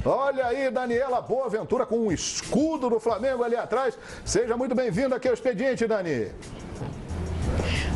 Olha aí, Daniela Boaventura com um escudo do Flamengo ali atrás. Seja muito bem-vinda aqui ao Expediente, Dani.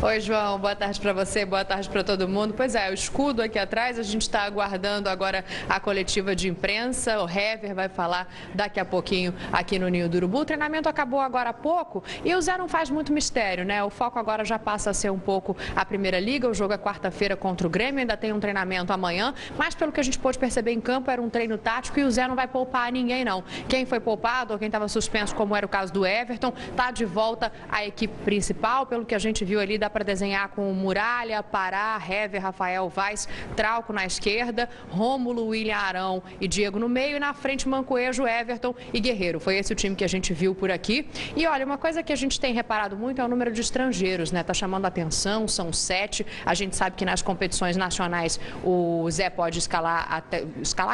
Oi, João. Boa tarde para você, boa tarde para todo mundo. Pois é, o escudo aqui atrás, a gente está aguardando agora a coletiva de imprensa. O Hever vai falar daqui a pouquinho aqui no Ninho do Urubu. O treinamento acabou agora há pouco e o Zé não faz muito mistério, né? O foco agora já passa a ser um pouco a Primeira Liga. O jogo é quarta-feira contra o Grêmio, ainda tem um treinamento amanhã, mas pelo que a gente pôde perceber em campo, era um treino tático e o Zé não vai poupar ninguém, não. Quem foi poupado ou quem estava suspenso, como era o caso do Everton, está de volta à equipe principal. Pelo que a gente viu ali, dá para desenhar com Muralha, Pará, Hever, Rafael Vaz, Trauco na esquerda, Rômulo, William Arão e Diego no meio, e na frente Mancoejo, Everton e Guerreiro. Foi esse o time que a gente viu por aqui. E olha, uma coisa que a gente tem reparado muito é o número de estrangeiros, né? Tá chamando a atenção, são 7. A gente sabe que nas competições nacionais o Zé pode escalar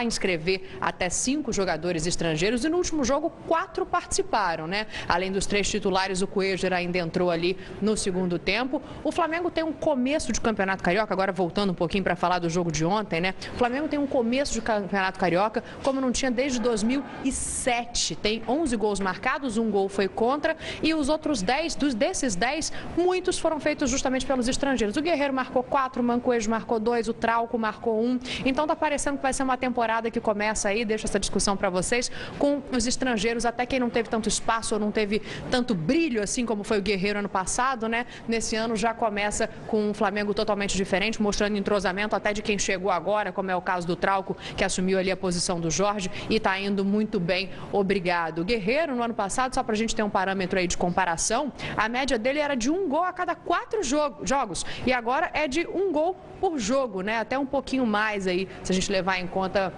e inscrever até 5 jogadores estrangeiros, e no último jogo 4 participaram, né? Além dos 3 titulares, o Coelho ainda entrou ali no segundo tempo. O Flamengo tem um começo de Campeonato Carioca, agora voltando um pouquinho para falar do jogo de ontem, né? O Flamengo tem um começo de Campeonato Carioca como não tinha desde 2007. Tem 11 gols marcados, 1 gol foi contra, e os outros 10, desses 10, muitos foram feitos justamente pelos estrangeiros. O Guerreiro marcou 4, o Mancoejo marcou 2, o Trauco marcou 1. Então tá parecendo que vai ser uma temporada que começa aí, deixo essa discussão para vocês, com os estrangeiros, até quem não teve tanto espaço ou não teve tanto brilho assim como foi o Guerreiro ano passado, né? Nesse ano já começa com um Flamengo totalmente diferente, mostrando entrosamento até de quem chegou agora, como é o caso do Trauco, que assumiu ali a posição do Jorge e está indo muito bem, obrigado. O Guerreiro, no ano passado, só para a gente ter um parâmetro aí de comparação, a média dele era de 1 gol a cada 4 jogos, e agora é de 1 gol por jogo, né? Até um pouquinho mais aí, se a gente levar em conta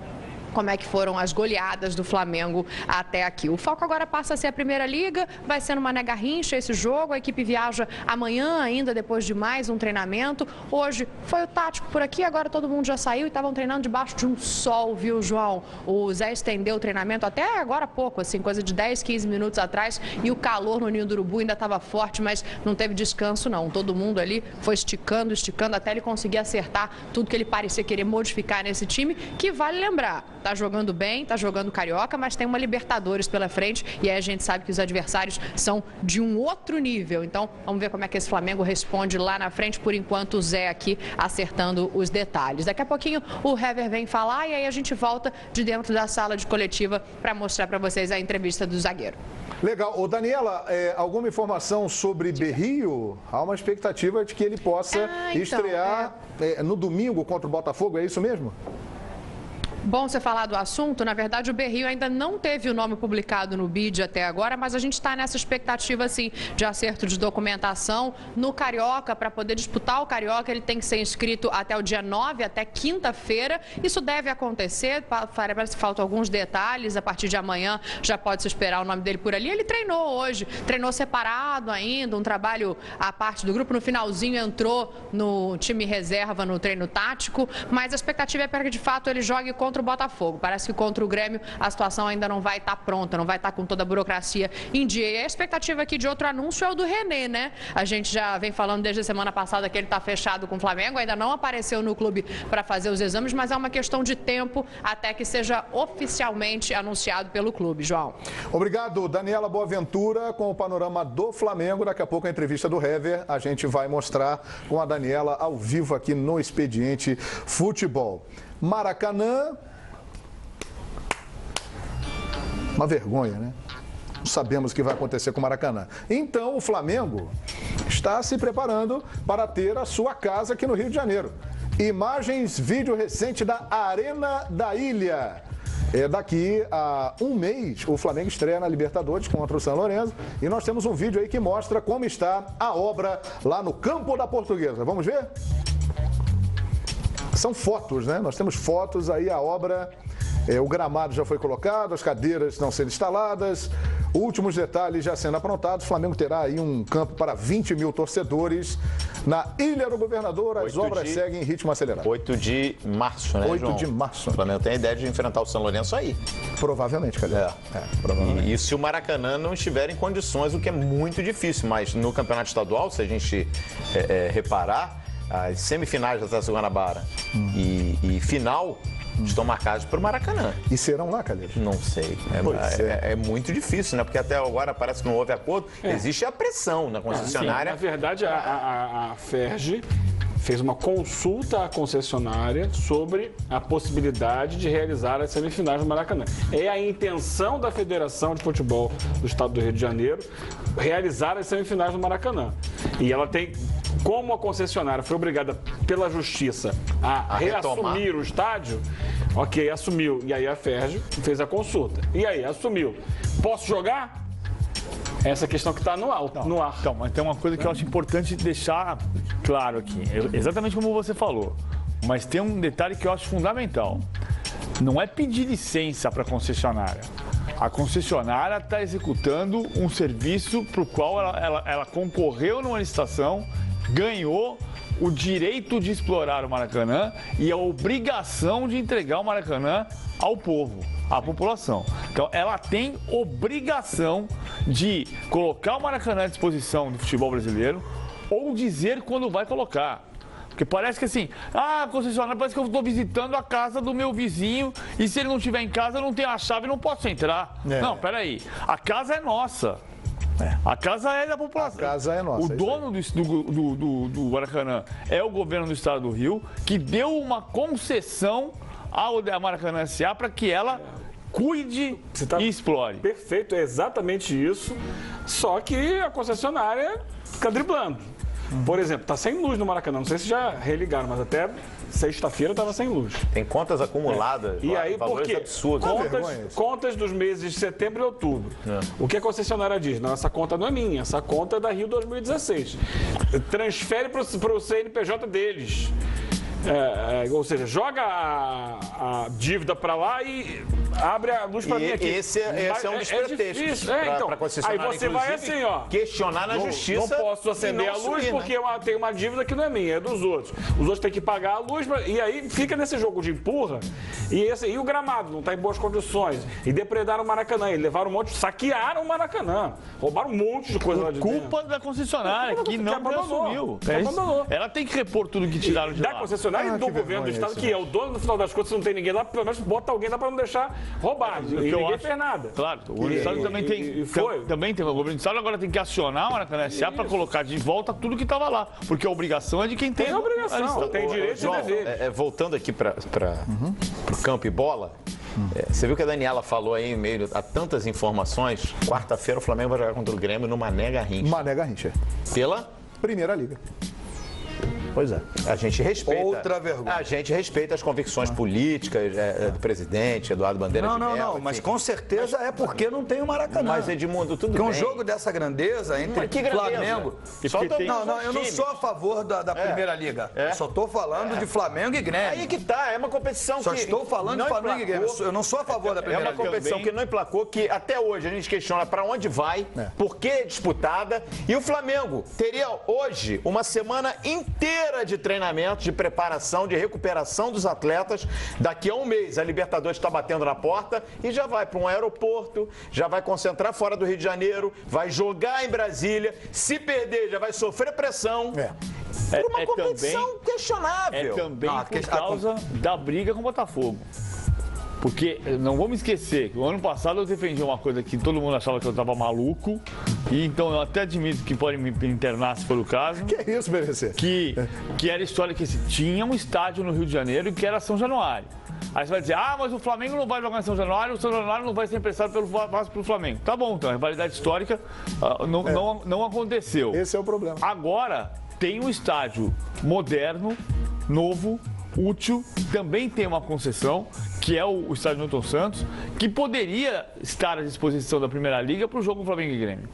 como é que foram as goleadas do Flamengo até aqui. O foco agora passa a ser a Primeira Liga, vai ser no Mané Garrincha esse jogo, a equipe viaja amanhã ainda, depois de mais um treinamento. Hoje foi o tático por aqui, agora todo mundo já saiu e estavam treinando debaixo de um sol, viu, João? O Zé estendeu o treinamento até agora há pouco, assim, coisa de 10, 15 minutos atrás, e o calor no Ninho do Urubu ainda estava forte, mas não teve descanso não. Todo mundo ali foi esticando, até ele conseguir acertar tudo que ele parecia querer modificar nesse time, que vale lembrar, tá jogando bem, tá jogando Carioca, mas tem uma Libertadores pela frente, e aí a gente sabe que os adversários são de um outro nível. Então, vamos ver como é que esse Flamengo responde lá na frente. Por enquanto, o Zé aqui acertando os detalhes. Daqui a pouquinho o Hever vem falar e aí a gente volta de dentro da sala de coletiva para mostrar para vocês a entrevista do zagueiro. Legal. Ô, Daniela, alguma informação sobre Berrio? Há uma expectativa de que ele possa estrear no domingo contra o Botafogo, é isso mesmo? Bom você falar do assunto. Na verdade, o Berrio ainda não teve o nome publicado no BID até agora, mas a gente está nessa expectativa, assim, de acerto de documentação no Carioca. Para poder disputar o Carioca, ele tem que ser inscrito até o dia 9, até quinta-feira. Isso deve acontecer, parece que faltam alguns detalhes. A partir de amanhã já pode se esperar o nome dele por ali. Ele treinou hoje, treinou separado ainda, um trabalho à parte do grupo. No finalzinho entrou no time reserva no treino tático, mas a expectativa é para que, de fato, ele jogue contra o Botafogo. Parece que contra o Grêmio a situação ainda não vai estar pronta, não vai estar com toda a burocracia em dia. E a expectativa aqui de outro anúncio é o do René, né? A gente já vem falando desde a semana passada que ele está fechado com o Flamengo, ainda não apareceu no clube para fazer os exames, mas é uma questão de tempo até que seja oficialmente anunciado pelo clube, João. Obrigado, Daniela Boaventura, com o panorama do Flamengo. Daqui a pouco a entrevista do Hever a gente vai mostrar com a Daniela ao vivo aqui no Expediente Futebol. Maracanã, uma vergonha, né? Não sabemos o que vai acontecer com o Maracanã. Então, o Flamengo está se preparando para ter a sua casa aqui no Rio de Janeiro. Imagens, vídeo recente da Arena da Ilha. Daqui a um mês, o Flamengo estreia na Libertadores contra o São Lourenço. E nós temos um vídeo aí que mostra como está a obra lá no Campo da Portuguesa. Vamos ver? São fotos, né? Nós temos fotos aí, a obra, o gramado já foi colocado, as cadeiras estão sendo instaladas, últimos detalhes já sendo aprontados. O Flamengo terá aí um campo para 20 mil torcedores na Ilha do Governador. As obras seguem em ritmo acelerado. 8 de março, né, 8 João? de março. O Flamengo tem a ideia de enfrentar o São Lourenço aí. Provavelmente, cadê? Provavelmente. E se o Maracanã não estiver em condições, o que é muito difícil, mas no Campeonato Estadual, se a gente reparar, as semifinais da Taça Guanabara e final estão marcados para o Maracanã. E serão lá, Calheiros? Não sei. É muito difícil, né? Porque até agora parece que não houve acordo. Existe a pressão na concessionária. Na verdade, a FERJ fez uma consulta à concessionária sobre a possibilidade de realizar as semifinais do Maracanã. É a intenção da Federação de Futebol do Estado do Rio de Janeiro realizar as semifinais do Maracanã. E ela tem, como a concessionária foi obrigada pela Justiça a reassumir o estádio, ok, assumiu. E aí a FERJ fez a consulta. E aí, assumiu. Posso jogar? Essa questão que está no ar. Então, mas tem uma coisa que eu acho importante deixar claro aqui. Exatamente como você falou. Mas tem um detalhe que eu acho fundamental. Não é pedir licença para a concessionária. A concessionária está executando um serviço para o qual ela concorreu numa licitação, ganhou o direito de explorar o Maracanã e a obrigação de entregar o Maracanã ao povo, à população. Então, ela tem obrigação de colocar o Maracanã à disposição do futebol brasileiro ou dizer quando vai colocar. Porque parece que assim, concessionária, parece que eu estou visitando a casa do meu vizinho e se ele não estiver em casa, eu não tenho a chave, não posso entrar. Não, peraí. A casa é nossa. A casa é da população. A casa é nossa. O dono do Maracanã é o governo do estado do Rio, que deu uma concessão ao Maracanã S.A. para que ela cuide e explore. Perfeito, é exatamente isso. Só que a concessionária fica driblando. Por exemplo, está sem luz no Maracanã. Não sei se já religaram, mas até sexta-feira estava sem luz. Tem contas acumuladas. E aí, por quê? Absurdos. Contas dos meses de setembro e outubro. O que a concessionária diz? Não, essa conta não é minha, essa conta é da Rio 2016. Transfere para o CNPJ deles. Ou seja, joga a dívida para lá e abre a luz para mim aqui. Esse é um dos pretextos para concessionária. Aí você vai assim, ó. Questionar na justiça. Não posso acender a luz porque eu tenho uma dívida que não é minha, é dos outros. Os outros têm que pagar a luz e aí fica nesse jogo de empurra. E o gramado não está em boas condições. E depredaram o Maracanã. E levaram saquearam o Maracanã. Roubaram um monte de coisa lá de dentro. Culpa da concessionária, que não assumiu. Ela tem que repor tudo que tiraram de lá. Da concessionária e do governo do estado, que é o dono, no final das contas, não tem ninguém lá, pelo menos bota alguém lá para não deixar roubar. E ninguém fez nada. Claro, o governo do estado também tem. Também tem. O governo do estado agora tem que acionar o Maracanã S.A. para colocar de volta tudo que estava lá. Porque a obrigação é de quem tem. Tem obrigação, tem direito e dever. Voltando aqui para o campo e bola. Você viu que a Daniela falou aí, em meio a tantas informações, quarta-feira o Flamengo vai jogar contra o Grêmio no Mané Garrincha. Mané Garrincha. Pela Primeira Liga. Pois é. A gente respeita. Outra vergonha. A gente respeita as convicções políticas do presidente, Eduardo Bandeira de Mello. Não, mas com certeza é porque não tem o Maracanã. Mas, Edmundo, tudo bem. Porque um jogo dessa grandeza entre Flamengo... eu não sou a favor da Primeira Liga. Eu só estou falando de Flamengo e Grêmio. Aí que tá, é uma competição Só estou falando de Flamengo e Grêmio. Eu não sou a favor da Primeira Liga. É uma competição que não emplacou, que até hoje a gente questiona para onde vai, por que é disputada. E o Flamengo teria hoje uma semana inteira de treinamento, de preparação, de recuperação dos atletas. Daqui a um mês a Libertadores está batendo na porta e já vai para um aeroporto, já vai concentrar fora do Rio de Janeiro, vai jogar em Brasília, se perder já vai sofrer pressão. Por uma competição questionável. É também por causa da briga com o Botafogo. Porque não vamos esquecer que o ano passado eu defendi uma coisa que todo mundo achava que eu estava maluco. E então eu até admito que pode me internar se for o caso. Que isso, merecer? Que era a história que tinha um estádio no Rio de Janeiro e que era São Januário. Aí você vai dizer, mas o Flamengo não vai jogar em São Januário, o São Januário não vai ser emprestado pelo Flamengo. Tá bom, então a rivalidade histórica não aconteceu. Esse é o problema. Agora tem um estádio moderno, novo, útil, também tem uma concessão, que é o estádio Newton Santos, que poderia estar à disposição da Primeira Liga para o jogo Flamengo e Grêmio.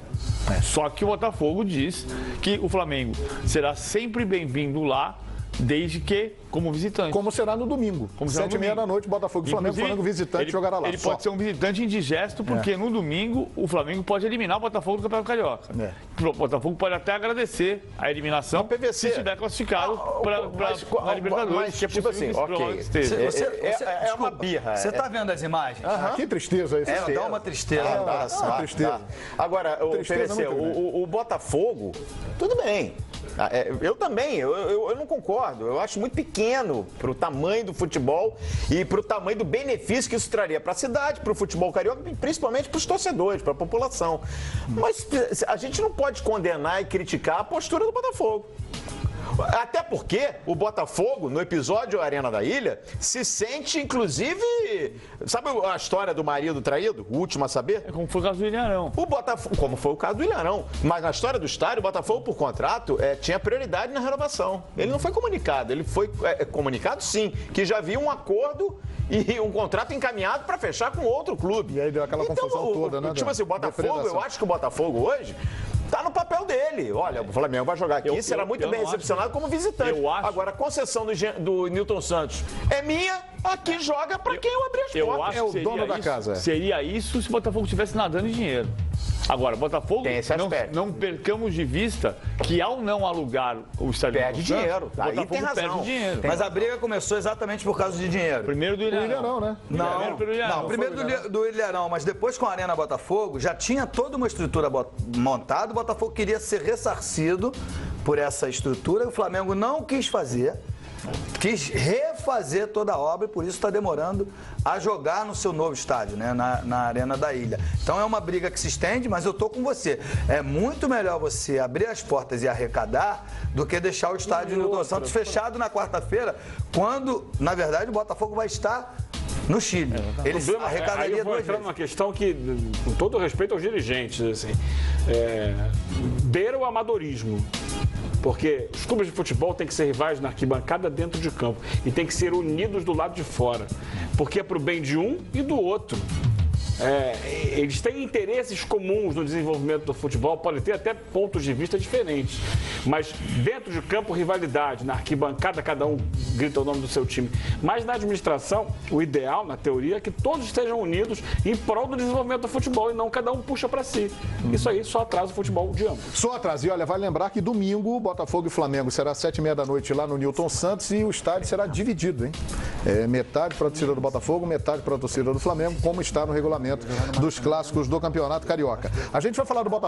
Só que o Botafogo diz que o Flamengo será sempre bem-vindo lá, desde que como visitante. Como será no domingo. 7h30 da noite, Botafogo e Flamengo. Flamengo visitante jogará lá. Ele pode ser um visitante indigesto, porque no domingo o Flamengo pode eliminar o Botafogo do Campeonato Carioca. O Botafogo pode até agradecer a eliminação se estiver classificado para a Libertadores. Mas, tipo assim, é uma birra. Você está vendo as imagens? Que tristeza isso. Dá uma tristeza. Dá uma tristeza. Agora, o Botafogo, tudo bem. Eu também, eu não concordo. Eu acho muito pequeno para o tamanho do futebol e para o tamanho do benefício que isso traria para a cidade, para o futebol carioca e principalmente para os torcedores, para a população. Mas a gente não pode condenar e criticar a postura do Botafogo. Até porque o Botafogo, no episódio Arena da Ilha, se sente, inclusive... Sabe a história do marido traído? O último a saber? É como foi o caso do Ilharão. O Botafogo, como foi o caso do Ilharão. Mas na história do estádio, o Botafogo, por contrato, tinha prioridade na renovação. Ele não foi comunicado. Ele foi comunicado, sim, que já havia um acordo e um contrato encaminhado para fechar com outro clube. E aí deu aquela confusão toda, né? Tipo assim, o Botafogo, eu acho que o Botafogo hoje... Tá no papel dele. Olha, o Flamengo vai jogar aqui, será muito bem recepcionado como visitante. Agora, a concessão do Nilton Santos é minha, aqui joga para quem eu abrir as portas. É o dono da casa. Seria isso se o Botafogo estivesse nadando em dinheiro. Agora, Botafogo, não percamos de vista que ao não alugar o estádio perde dinheiro. Aí tem razão. Perde dinheiro. Mas a briga começou exatamente por causa de dinheiro. Primeiro do Ilharão, né? Primeiro do Ilharão, mas depois com a Arena Botafogo, já tinha toda uma estrutura montada, o Botafogo queria ser ressarcido por essa estrutura e o Flamengo não quis fazer. Quis refazer toda a obra e por isso está demorando a jogar no seu novo estádio, né? Na Arena da Ilha. Então é uma briga que se estende, mas eu tô com você. É muito melhor você abrir as portas e arrecadar do que deixar o estádio Nilton Santos fechado na quarta-feira, quando, na verdade, o Botafogo vai estar no Chile. Ele arrecadaria aí eu vou entrar numa questão que, com todo respeito aos dirigentes, assim, beira o amadorismo. Porque os clubes de futebol têm que ser rivais na arquibancada dentro de campo e têm que ser unidos do lado de fora, porque é para o bem de um e do outro. Eles têm interesses comuns no desenvolvimento do futebol, podem ter até pontos de vista diferentes, mas dentro de campo, rivalidade, na arquibancada, cada um grita o nome do seu time. Mas na administração, o ideal, na teoria, é que todos estejam unidos em prol do desenvolvimento do futebol e não cada um puxa para si. Isso aí só atrasa o futebol de ambos. Só atrasa. E olha, vale lembrar que domingo, Botafogo e Flamengo será às 7h30 da noite lá no Nilton Santos e o estádio será dividido, hein? Metade para a torcida do Botafogo, metade para a torcida do Flamengo, como está no regulamento dos clássicos do Campeonato Carioca. A gente vai falar do Botafogo.